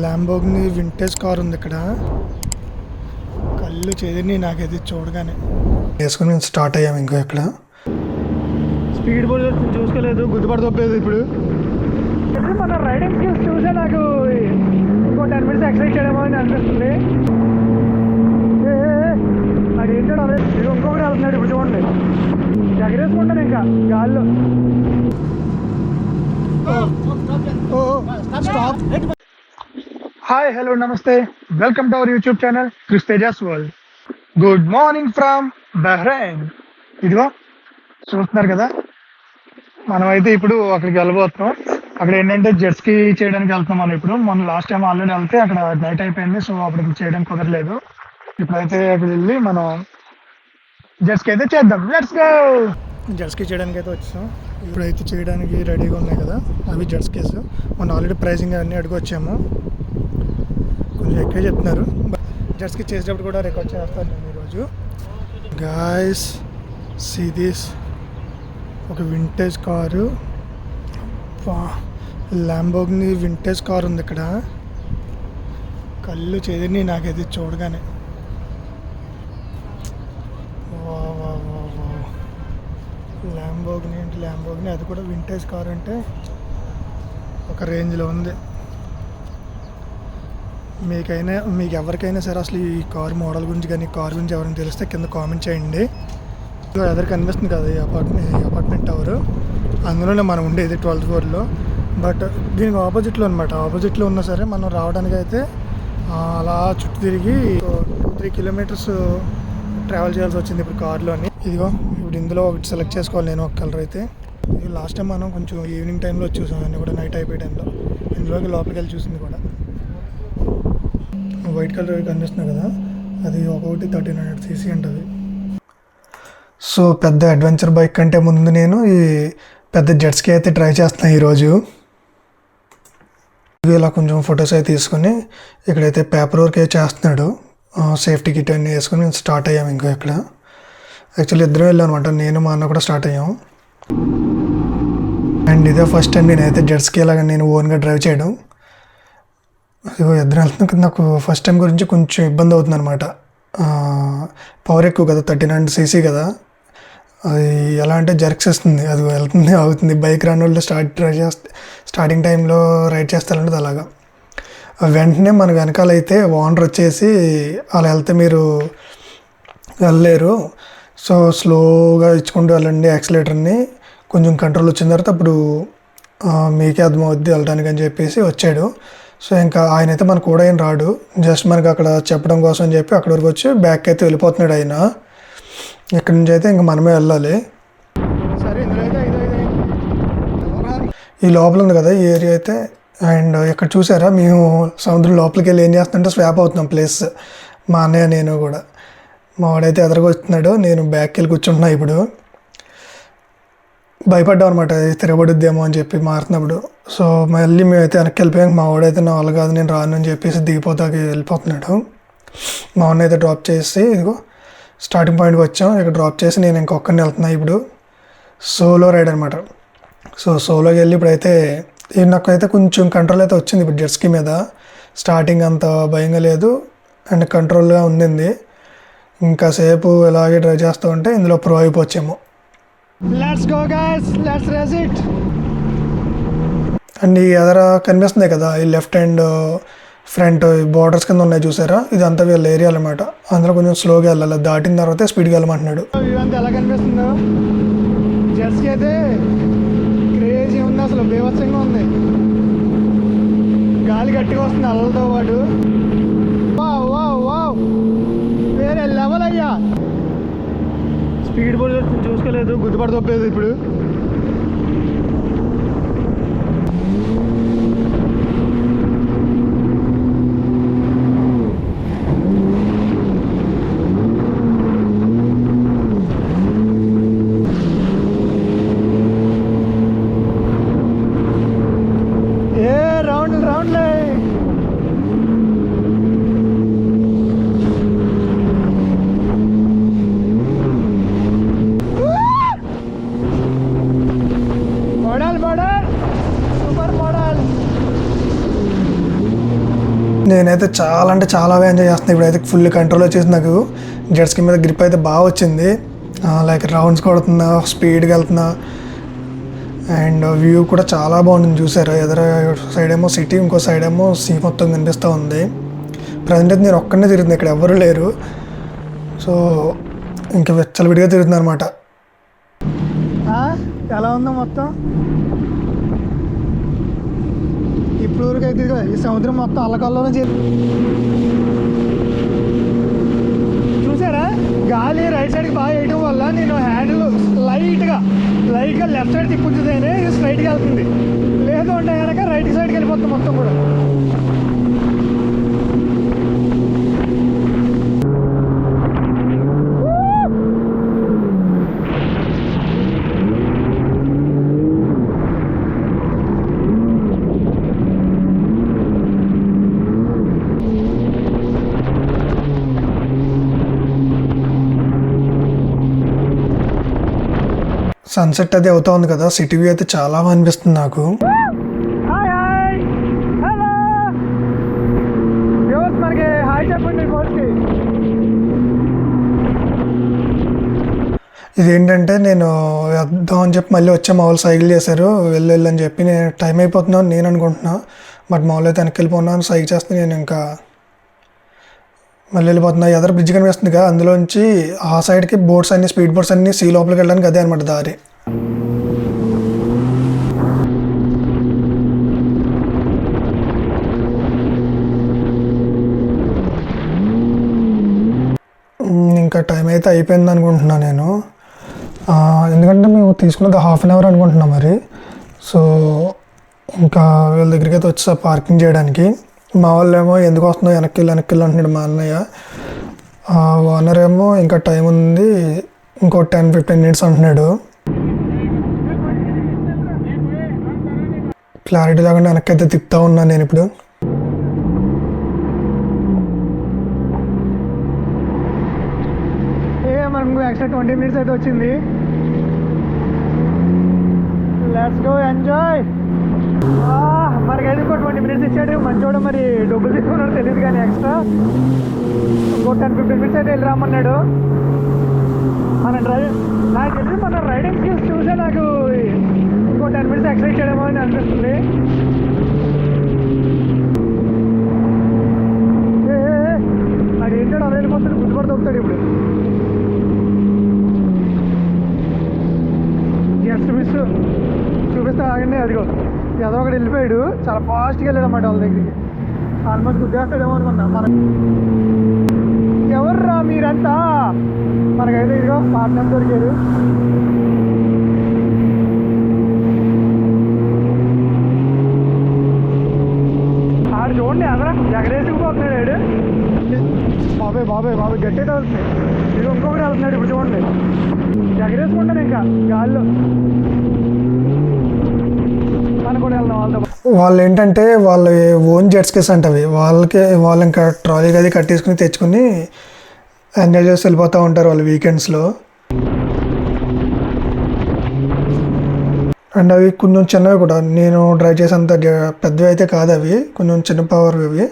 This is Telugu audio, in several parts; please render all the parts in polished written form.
ల్యాంబోర్గిని వింటేజ్ కార్ ఉంది ఇక్కడ. కళ్ళు చెదిరిని నాకైతే చూడగానే. వేసుకుని స్టార్ట్ అయ్యాము. ఇంకో ఇక్కడ స్పీడ్ బోర్డ్ చూసుకోలేదు, గుర్తుపడతోలేదు. ఇప్పుడు మన రైడింగ్ స్కిల్స్ చూసే నాకు ఇంకో 10 minutes ఎక్సర్సైజ్ చేయడమో అని అనిపిస్తుంది. అది ఏంటో అదే ఇంకొకటి వెళ్తున్నాడు. ఇప్పుడు చూడండి, ఎగరేసుకుంటాను ఇంకా గాల్లో. హాయ్, హలో, నమస్తే, welcome to our YouTube channel Chris Tejas world. Good morning from Bahrain. ఇదిగో చూస్తున్నారు కదా, మనమైతే ఇప్పుడు అక్కడికి వెళ్ళబోతున్నాం. అక్కడ ఏంటంటే జెట్స్కి చేయడానికి వెళ్తున్నాం. మనం ఇప్పుడు లాస్ట్ టైం ఆల్రెడీ వెళ్తే అక్కడ నైట్ అయిపోయింది, సో అప్పుడు చేయడానికి కుదరలేదు. ఇప్పుడైతే అక్కడ వెళ్ళి మనం జెట్స్కి అయితే చేద్దాం. Let's go. జెట్స్కి చేయడానికి అయితే వచ్చాం. ఇప్పుడైతే చేయడానికి రెడీగా ఉన్నాయి కదా, అవి జెట్స్ కేసు. మనం ఆల్రెడీ ప్రైజింగ్ అన్నీ అడిగి వచ్చాము. కొంచెం ఎక్కువ చెప్తున్నారు. జెట్స్కి చేసేటప్పుడు కూడా రికార్డ్ చేస్తాను నేను ఈరోజు. గాయ్స్, సీ దిస్, ఒక vintage car. Lamborghini vintage car ఉంది ఇక్కడ. కళ్ళు చెదిరిని నాకైతే చూడగానే. ల్యాంబోర్గిని అంటే ల్యాంబోర్గిని, అది కూడా వింటేజ్ కార్ అంటే ఒక రేంజ్లో ఉంది. మీకు ఎవరికైనా సరే అసలు ఈ కార్ మోడల్ గురించి కానీ కార్ గురించి ఎవరైనా తెలిస్తే కింద కామెంట్ చేయండి. ఎదురు కనిపిస్తుంది కదా ఈ అపార్ట్మెంట్ టవర్, అందులోనే మనం ఉండేది 12th floor. బట్ దీనికి ఆపోజిట్లో అనమాట. ఆపోజిట్లో ఉన్నా సరే మనం రావడానికి అయితే అలా చుట్టూ తిరిగి 2-3 kilometers ట్రావెల్ చేయాల్సి వచ్చింది ఇప్పుడు కార్లోని. ఇదిగో ఇప్పుడు ఇందులో ఒకటి సెలెక్ట్ చేసుకోవాలి నేను, ఒక కలర్ అయితే. ఇది లాస్ట్ టైం మనం కొంచెం ఈవినింగ్ టైంలో చూసాం, అన్నీ కూడా నైట్ అయిపోయే టైంలో. ఇందులోకి లోపలికి వెళ్ళి చూసింది కూడా. వైట్ కలర్ కనిపిస్తుంది కదా, అది ఒకటి 1300 cc ఉంటుంది. సో పెద్ద అడ్వెంచర్ బైక్ కంటే ముందు నేను ఈ పెద్ద జెట్స్కి అయితే ట్రై చేస్తున్నాను ఈరోజు. ఇలా కొంచెం ఫొటోస్ అయితే తీసుకొని ఇక్కడైతే పేపర్ వర్క్ అయితే చేస్తున్నాడు. సేఫ్టీ కిట్ అన్నీ వేసుకొని స్టార్ట్ అయ్యాము. ఇంకా ఇక్కడ యాక్చువల్లీ ఇద్దరం వెళ్ళాం అనమాట, నేను మా అన్న కూడా స్టార్ట్ అయ్యాము. అండ్ ఇదే ఫస్ట్ టైం నేనైతే జెట్స్కి ఇలాగ నేను ఓన్గా డ్రైవ్ చేయడం. ఇదిగో ఇద్దరు వెళ్తున్నాం కదా, నాకు ఫస్ట్ టైం గురించి కొంచెం ఇబ్బంది అవుతుంది అనమాట. పవర్ ఎక్కువ కదా, 1300 cc కదా, అది ఎలా అంటే జర్క్స్ ఇస్తుంది, అది వెళ్తుంది అవుతుంది. బైక్ రాని వాళ్ళు స్టార్టింగ్ టైంలో రైడ్ చేస్తారంటే అలాగా. వెంటనే మన వెనకాలైతే ఓనర్ వచ్చేసి అలా వెళ్తే మీరు వెళ్ళలేరు, సో స్లోగా ఇచ్చుకుంటూ వెళ్ళండి యాక్సిలేటర్ని, కొంచెం కంట్రోల్ వచ్చిన తర్వాత అప్పుడు మీకే అర్థమవుద్ది వెళ్ళడానికి అని చెప్పేసి వచ్చాడు. సో ఇంకా ఆయన అయితే మనకు కూడా ఏం రాడు, జస్ట్ మనకు అక్కడ చెప్పడం కోసం అని చెప్పి అక్కడి వరకు వచ్చి బ్యాక్ అయితే వెళ్ళిపోతున్నాడు ఆయన. ఇక్కడి నుంచి అయితే ఇంకా మనమే వెళ్ళాలి. సరే, ఈ లోపల ఉంది కదా ఈ ఏరియా అయితే. అండ్ ఇక్కడ చూసారా, మేము సముద్రం లోపలికి వెళ్ళి ఏం చేస్తుంటే స్వాప్ అవుతున్నాం ప్లేస్, మా అన్నయ్య నేను కూడా. మా వాడైతే ఎదురుగా వస్తున్నాడు, నేను బ్యాక్కి వెళ్ళి కూర్చుంటున్నా. ఇప్పుడు భయపడ్డాం అనమాట, తిరగబడుద్దేమో అని చెప్పి మారుతున్నప్పుడు. సో మళ్ళీ మేమైతే వెనక్కి వెళ్ళిపోయాక మా వాడైతే నా వాళ్ళు కాదు నేను రాను అని చెప్పేసి దిగిపోతాకి వెళ్ళిపోతున్నాడు. మా వాడిని అయితే డ్రాప్ చేసి ఇదిగో స్టార్టింగ్ పాయింట్కి వచ్చాం. ఇక్కడ డ్రాప్ చేసి నేను ఇంకొక్కరిని వెళ్తున్నా. ఇప్పుడు సోలో రైడ్ అనమాట. సో సోలోకి వెళ్ళి ఇప్పుడైతే నాకైతే కొంచెం కంట్రోల్ అయితే వచ్చింది ఇప్పుడు జెట్స్కి మీద. స్టార్టింగ్ అంత భయంగా లేదు అండ్ కంట్రోల్గా ఉండింది. ఇంకా సేపు ఇలాగే డ్రైవ్ చేస్తూ ఉంటే ఇందులో ప్రో అయిపోవచ్చేమో. Let's go guys, let's race it. And ఈ ఎదర కనిపిస్తుంది కదా, ఈ లెఫ్ట్ హ్యాండ్ ఫ్రంట్ బార్డర్స్ కింద ఉన్నాయి చూసారా, ఇదంతా వీళ్ళ ఏరియా అనమాట. అందులో కొంచెం స్లోగా వెళ్ళాలి, దాటిన తర్వాత స్పీడ్గా వెళ్ళమంటున్నాడు. ఇదంతా ఎలా కనిపిస్తుందో, జెట్స్కి అయితే క్రేజీ ఉంది, అసలు బీభత్సంగా ఉంది. గాలి గట్టిగా వస్తుంది అలలతో పాటు. వేరే లెవెల్ అయ్యా. స్పీడ్ బోర్డ్ చూసుకోలేదు, గుర్తుపడతోలేదు. ఇప్పుడు నేనైతే చాలా అంటే చాలా ఎంజాయ్ చేస్తున్నాను. ఇప్పుడైతే ఫుల్ కంట్రోల్ వచ్చేసి నాకు జెట్ స్కీ మీద గ్రిప్ అయితే బాగా వచ్చింది. లైక్ రౌండ్స్ కొడుతున్నా, స్పీడ్గా వెళ్తున్నా, అండ్ వ్యూ కూడా చాలా బాగుంటుంది. చూసారా, ఎదురు సైడ్ ఏమో సిటీ, ఇంకో సైడ్ ఏమో సీ మొత్తం కనిపిస్తూ ఉంది. ప్రజెంట్ అయితే నేను ఒక్కనే తిరుగుతుంది, ఇక్కడ ఎవరు లేరు. సో ఇంకా విచ్చలవిడిగా తిరుగుతుంది అనమాట. ఎలా ఉందో మొత్తం ఇప్పుడు ఊరికైతే ఈ సముద్రం మొత్తం అల్లకల్లోనే చూసారా. గాలి రైట్ సైడ్కి బాగా వేయడం వల్ల నేను హ్యాండిల్ లైట్గా లెఫ్ట్ సైడ్ తిప్పుతుందేనే స్ట్రైట్గా వెళ్తుంది. లేదు అంటే కనుక రైట్ సైడ్కి వెళ్ళిపోతుంది మొత్తం కూడా. సన్సెట్ అది అవుతా ఉంది కదా, సిటీ వ్యూ అయితే చాలా బాగా అనిపిస్తుంది నాకు. ఇదేంటంటే నేను వద్దాం అని చెప్పి మళ్ళీ వచ్చే మామూలు సైకిల్ చేశారు, వెళ్ళని చెప్పి నేను టైం అయిపోతున్నాను నేను అనుకుంటున్నా. బట్ మామూలు అయితే వెనక్కి వెళ్ళిపోతున్నాను, సైకిల్ చేస్తే నేను ఇంకా మళ్ళీ వెళ్ళిపోతున్నా. ఎదరు బ్రిడ్జ్ కనిపిస్తుంది కదా, అందులోంచి ఆ సైడ్కి బోట్స్ అన్ని, స్పీడ్ బోట్స్ అన్ని సీ లోపలికి వెళ్ళడానికి అదే అనమాట దారి. ఇంకా టైం అయితే అయిపోయింది అనుకుంటున్నాను నేను, ఎందుకంటే మేము తీసుకున్నది హాఫ్ అన్ అవర్ అనుకుంటున్నాం మరి. సో ఇంకా వీళ్ళ దగ్గరికి అయితే వచ్చా పార్కింగ్ చేయడానికి. మా వాళ్ళు ఏమో ఎందుకు వస్తున్నావు వెనక్కి వెళ్ళు అంటున్నాడు మా అన్నయ్య. ఓనర్ ఏమో ఇంకా టైం ఉంది, ఇంకో 10-15 మినిట్స్ అంటున్నాడు. క్లారిటీ లేకుండా వెనక్కి అయితే తిప్పుతూ ఉన్నాను నేను ఇప్పుడు. మనకు ఎక్స్ట్రా 20 మినిట్స్ అయితే వచ్చింది. Let's go enjoy. మనకైతే ఇంకో 20 మినిట్స్ ఇచ్చాడు మంచోడు, మరి డబ్బులు తీసుకున్నాడు తెలియదు కానీ ఎక్స్ట్రా ఇంకో 10-15 మినిట్స్ అయితే వెళ్ళి రామన్నాడు. మన నాకు తెలిసి మన రైడింగ్ స్కిల్స్ చూసే నాకు ఇంకో 10 మినిట్స్ ఎక్స్ట్రా ఇచ్చాడేమో అని అనిపిస్తుంది. నాకు ఏంటో అలా వెళ్ళిపోతుంది, గుర్తుపడి దొరుకుతాడు ఇప్పుడు. జస్ట్ మిస్ చూపిస్తే ఆగండి, అదిగో ఏదో ఒకటి వెళ్ళిపోయాడు, చాలా ఫాస్ట్గా వెళ్ళాడు అన్నమాట వాళ్ళ దగ్గరికి. ఆల్మోస్ట్ గుద్దేస్తాడేమో అనుకున్నా. ఎవర్రా మీరంతా? మనకైతే ఇదిగో పార్ట్నర్ దొరికారు. ఆడు చూడండి ఎగరేసుకుపోతున్నాడు. బాబాయ్ గట్టి వెళ్తున్నాయి. ఇది ఇంకొకటి వెళ్తున్నాడు ఇప్పుడు చూడండి, ఎగరేసుకుంటాను ఇంకా గాల్లో. వాళ్ళు ఏంటంటే వాళ్ళ ఓన్ జెట్ స్కీస్ అంటవి, వాళ్ళు ఇంకా ట్రాలీకి అది కట్టేసుకుని తెచ్చుకుని ఎంజాయ్ చేసి వెళ్ళిపోతూ ఉంటారు వాళ్ళు వీకెండ్స్లో. అండ్ అవి కొంచెం చిన్నవి కూడా, నేను డ్రైవ్ చేసేంత పెద్దవి అయితే కాదు అవి, కొంచెం చిన్న పవర్ అవి.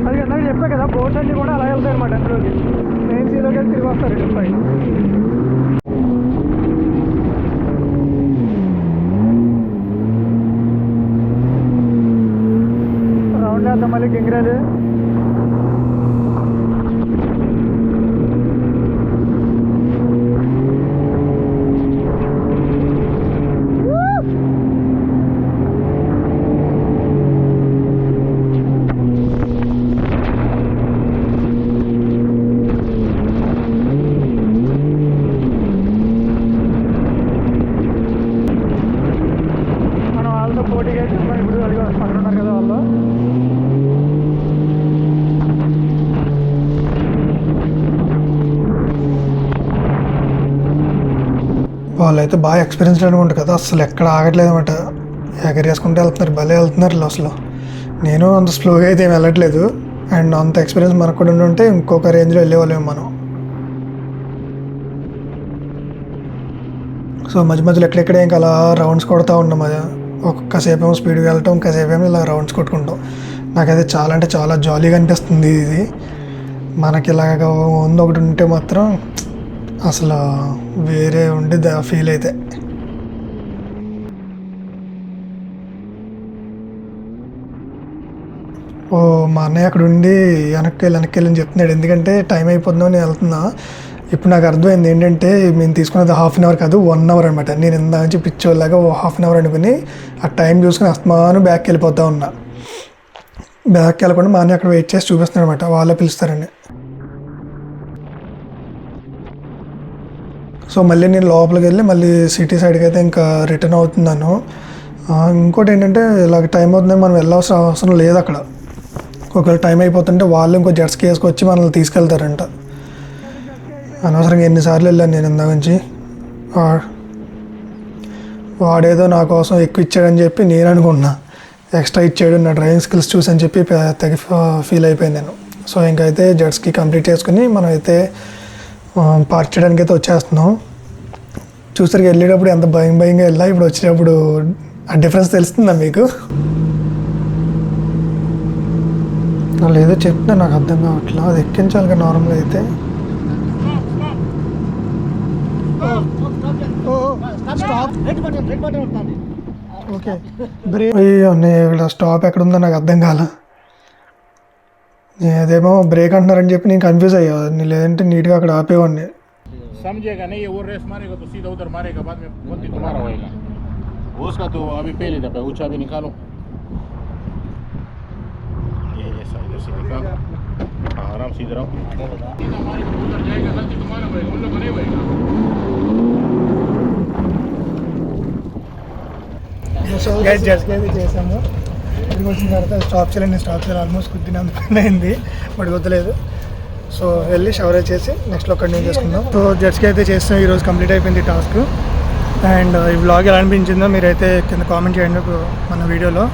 అది ఇందాక చెప్పా కదా, బోట్స్ అన్ని కూడా అలా వెళ్తాయి అనమాట. అందులోకి మెయిన్ సీలోకి వెళ్ళి తిరిగి వస్తారు ఇటు. రౌండ్ వేద్దాం మళ్ళీ గింగిరాలు. పోటీగా అయితే ఇప్పుడు అడిగి పక్కన ఉన్నారు కదా వాళ్ళు. వాళ్ళైతే బాగా ఎక్స్పీరియన్స్డ్ అనుకుంటారు కదా, అసలు ఎక్కడ ఆగట్లేదు అనమాట. ఎగరేసుకుంటూ వెళ్తున్నారు, భలే వెళ్తున్నారు అసలు. నేను అంత స్లోగా అయితే ఏం వెళ్ళట్లేదు, అండ్ అంత ఎక్స్పీరియన్స్ మనకు కూడా ఉంటే ఇంకొక రేంజ్లో వెళ్ళేవాళ్ళేమో మనం. సో మధ్య మధ్యలో ఎక్కడెక్కడే ఇంకా అలా రౌండ్స్ కొడుతూ ఉన్నాం. ఒక్కసేపు ఏమో స్పీడ్గా వెళ్ళటం, ఇంకాసేపు ఏమో ఇలా రౌండ్స్ కొట్టుకుంటాం. నాకైతే చాలా అంటే చాలా జాలీగా అనిపిస్తుంది ఇది. మనకి ఇలాగ ఉంది ఒకటి ఉంటే మాత్రం అసలు వేరే ఉండి ఫీల్ అయితే. ఓ మా అన్నయ్య అక్కడ ఉండి వెనక్కి వెళ్ళని చెప్తున్నాడు, ఎందుకంటే టైం అయిపోతుందో నేను వెళ్తున్నా. ఇప్పుడు నాకు అర్థమైంది ఏంటంటే మేము తీసుకున్నది 1/2 అవర్ కాదు 1 అవర్ అనమాట. నేను ఇందా నుంచి పిచ్చోళ్ళలాగా 1/2 అవర్ అనుకుని ఆ టైం చూసుకుని అస్తమాను బ్యాక్కి వెళ్ళిపోతూ ఉన్నా. బ్యాక్కి వెళ్ళకుండా మా అన్నయ్య అక్కడ వెయిట్ చేసి చూపిస్తున్నాడు అనమాట, వాళ్ళే పిలుస్తారండి. సో మళ్ళీ నేను లోపలికి వెళ్ళి మళ్ళీ సిటీ సైడ్కి అయితే ఇంకా రిటర్న్ అవుతున్నాను. ఇంకోటి ఏంటంటే ఇలాగ టైం అవుతుందని మనం వెళ్ళాల్సిన అవసరం లేదు. అక్కడ ఒకవేళ టైం అయిపోతుంటే వాళ్ళు ఇంకో జెట్ స్కీ వేసుకొచ్చి మనల్ని తీసుకెళ్తారంట. అనవసరంగా ఎన్నిసార్లు వెళ్ళాను నేను ఇందా నుంచి. వాడేదో నా కోసం ఎక్కువ ఇచ్చాడని చెప్పి నేను అనుకున్నా, ఎక్స్ట్రా ఇచ్చాడు నా డ్రైవింగ్ స్కిల్స్ చూసి అని చెప్పి తెగ ఫీల్ అయిపోయాను నేను. సో ఇంకైతే జెట్ స్కీ కంప్లీట్ చేసుకుని మనం అయితే పార్క్ చేయడానికి అయితే వచ్చేస్తున్నాం. చూసరికి వెళ్ళేటప్పుడు ఎంత భయంగా వెళ్ళా, ఇప్పుడు వచ్చేటప్పుడు ఆ డిఫరెన్స్ తెలుస్తుందా మీకు? వాళ్ళు ఏదో చెప్తున్నా నాకు అర్థం కావట్లా, అది ఎక్కించాలిగా నార్మల్గా అయితే. ఓకే ఇక్కడ స్టాప్ ఎక్కడ ఉందో నాకు అర్థం కాల. అదేమో బ్రేక్ అంటున్నారని చెప్పి నేను కన్ఫ్యూజ్ అయ్యా, లేదంటే నీట్గా అక్కడ ఆపేవాడిని. समझेगा नहीं, वो रेस मारेगा तो सीधा उधर मारेगा, बाद में गलती तुम्हारा होएगा। उसका तो अभी पहले दफा ऊंचा भी निकालो, ये ऐसा इधर से निकालो, आराम से इधर आओ, सीधा मारेगा उधर जाएगा, गलती तुम्हारा होएगा, उन लोग को नहीं होएगा। జస్ట్ అయితే చేసాము. ఇక్కడికి వచ్చిన తర్వాత స్టాప్ చేయాలి ఆల్మోస్ట్ కుదిరినందుకు అయింది, బట్ వద్దలేదు. సో వెళ్ళి షవర్ చేసి నెక్స్ట్ లో కంటిన్యూ చేసుకుందాం. సో జెట్స్కి అయితే చేస్తాం, ఈరోజు కంప్లీట్ అయిపోయింది టాస్క్. అండ్ ఈ వ్లాగ్ ఎలా అనిపించిందో మీరైతే కింద కామెంట్ చేయండి మన వీడియోలో.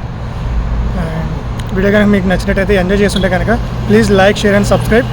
అండ్ వీడియో కనుక మీకు నచ్చినట్టయితే ఎంజాయ్ చేస్తుంటే కనుక please like, share and subscribe.